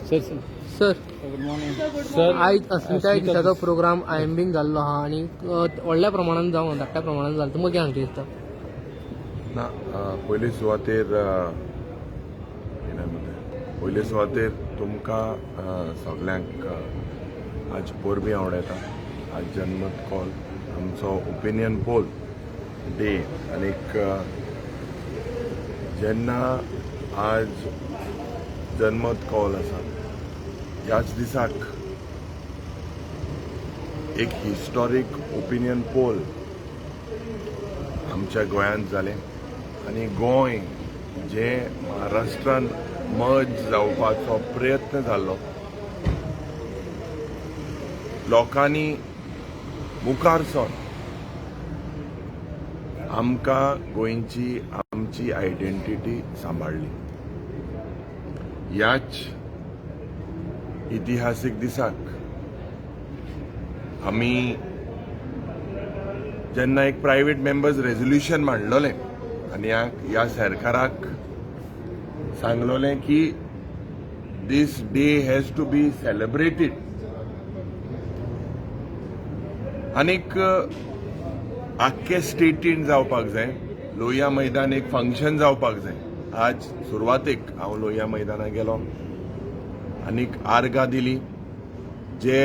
Sir sir good morning sir आयज अस्मिताय दिसाचो प्रोग्राम आयएमबीन जाल्लो आहा आनी व्हडल्या प्रमाणात जावन धाकट्या प्रमाणात जाल्लो तुमकां कितें हांगचे दिसता? ना पयली सुवातेर पयली सुवातेर तुमकां सगल्यांक आज पोरबी आवडटा. आज जनमत कॉल आमचो ओपिनियन पोल डे आनीक जेन्ना आज जनमत कॉल आसा ह्याच दिसाक एक हिस्टॉरीक ओपिनियन पोल आमच्या गोंयांत जालें आनी गोंय जे महाराष्ट्रान मर्ज जावपाचो प्रयत्न जाल्लो लोकांनी मुखार सर आमकां गोंयची आमची आयडेंटिटी सांबाळली. ह्याच इतिहासीक दिसाक आमी जेन्ना एक प्रायवेट मेंबर्स रेझोल्युशन मांडलोलें आनी ह्या सरकाराक सांगलोलें की this day has to be celebrated आनीक आख्खे स्टेटीन जावपाक जाय. लोहिया मैदान एक फंक्शन जावपाक जाय. आज सुरवातेक हांव लोहिया मैदानाक गेलो आनीक आर्गां दिली जे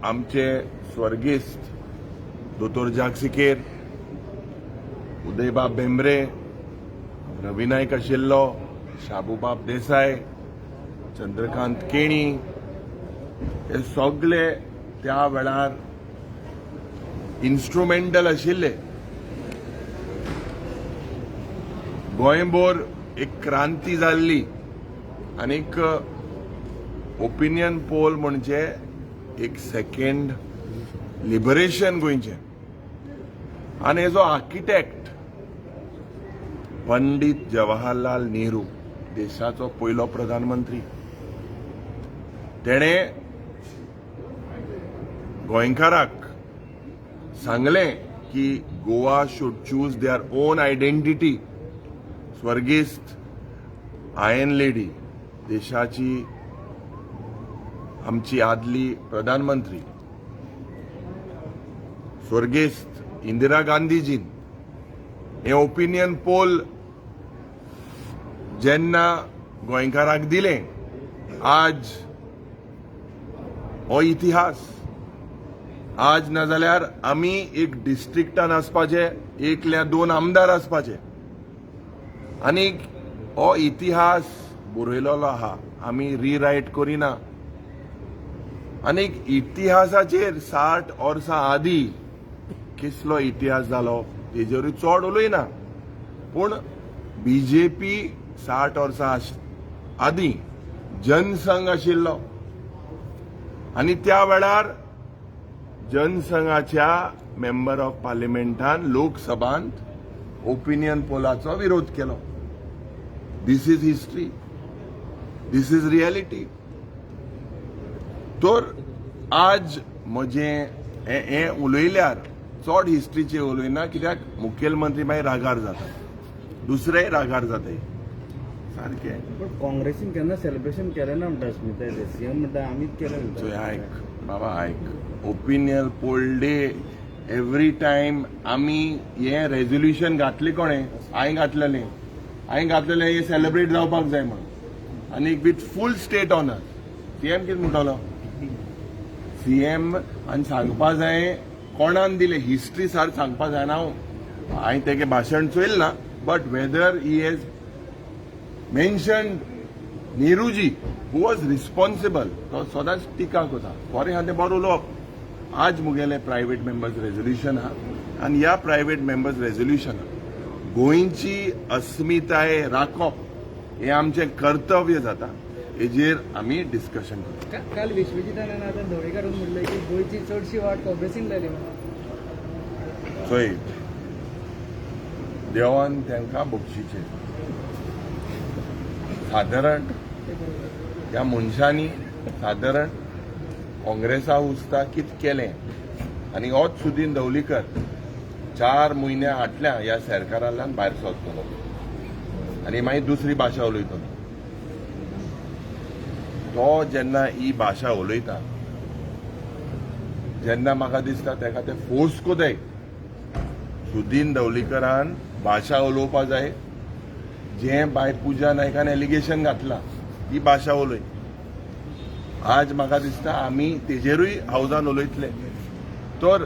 आमचे स्वर्गिस्त दोतोर जाग सिकेर, उदयबाब भेंब्रे, रविनायक आशिल्लो, शाबूबाब देसाय, चंद्रकांत केणी हे सगळे त्या वेळार इन्स्ट्रुमेंटल आशिल्ले. गोंयभर एक क्रांती जाल्ली आनीक ओपिनियन पोल म्हणजे एक सेकंड लिबरेशन गोंयचें. आनी हेजो आर्किटेक्ट पंडीत जवाहरलाल नेहरू, देशाचो पयलो प्रधानमंत्री. तेणे गोंयकाराक सांगलें की Goa should choose their own identity. स्वर्गिस्त आयन लेडी, देशाची आमची आदली प्रधानमंत्री स्वर्गिस्त इंदिरा गांधीजीन हे ओपिनियन पोल जेन्ना गोंयकाराक दिलें. आज हो इतिहास. आज नाजाल्यार आमी एक डिस्ट्रिक्टान आसपाचे, एकल्या दोन आमदार आसपाचे आनीक हो इतिहास बरयलोलो आहा. आमी रिरायट करिना आनीक इतिहासाचेर 60 वर्सां आदीं किसलो इतिहास जालो तेजेरूय चड उलयना. पूण बीजेपी 60 वर्सां आदीं जनसंघ आशिल्लो आनी त्या वेळार जनसंघाच्या मेंबर ऑफ पार्लिमेंटान लोकसभांत ओपिनियन पोलाचो विरोध केलो. This is history, this is reality. तर आज म्हजें हे उलयल्यार चड हिस्ट्रीचेर उलयना, कित्याक मुखेलमंत्री मागीर रागार जाता, दुसरेय रागार जाताय. सारकें. पण काँग्रेसीन केन्ना सेलिब्रेशन केलें ना म्हणटा अस्मिताय ते सीएम म्हणटा आमीच केलें म्हणटा. आयक बाबा आयक, opinion poll day every time आमी हे रेझोल्युशन घातलें कोणें? हांवें घातलेलें हे सेलिब्रेट जावपाक जाय म्हणून आनी with full state honour. CM कितें म्हणटलो? सीएम आनी सांगपा जाय कोणान दिलें, हिस्ट्री सार सांगपा जायना. हांवें तेगे भाशण चोयल ना, but whether he has mentioned Nehru ji who was responsible, तो सदांच टिका करता. बरें आहा तें बरें उलोवप. आज मुगेलें प्रायवेट मेंबर्स रेझोल्युशन आहा आनी ह्या प्रायवेट मेंबर्स रेझोल्युशनाक गोंयची अस्मिताय राखप हें आमचें कर्तव्य जाता. हेजेर आमी डिस्कशन करता. काल विश्वजितान आतां ढवळीकारान म्हणलें की गोंयची चडशी वाट काँग्रेसीन जाली म्हणून. चोय देवान तांकां बक्षिचें. सादारण ह्या मनशांनी सादारण काँग्रेसा उस्ता कितें केलें आनी होच सुदीन ढवळीकर 4 म्हयन्या फाटल्यान ह्या सरकारांतल्यान भायर सरतलो आनी मागीर दुसरी भाशा उलयतलो. तो जेन्ना ही भाशा उलयता जेन्ना म्हाका दिसता तेका ते फोर्स कोताय सुदीन ढवळीकरान भाशा उलोवपा जाय जे बाय पुजा नायकान एलिगेशन घातला ही भाशा उलय आज म्हाका दिसता आमी तेजेरूय हावजान उलयतले तर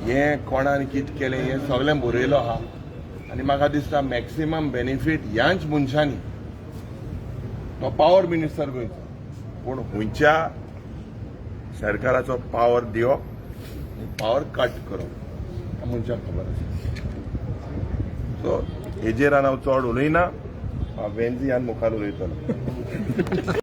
हे कोणान कित केलें हे सगळें बरयलो आहा आनी म्हाका दिसता मॅक्सिमम बेनिफीट ह्याच मनशांनी तो पावर मिनिस्टर गोंयचो पूण हुंयच्या सरकाराचो पावर दिवप आनी पावर कट करप मनशाक खबर आसा सो हेजेर हांव चड उलयना वेन्झी ह्यान मुखार उलयतलो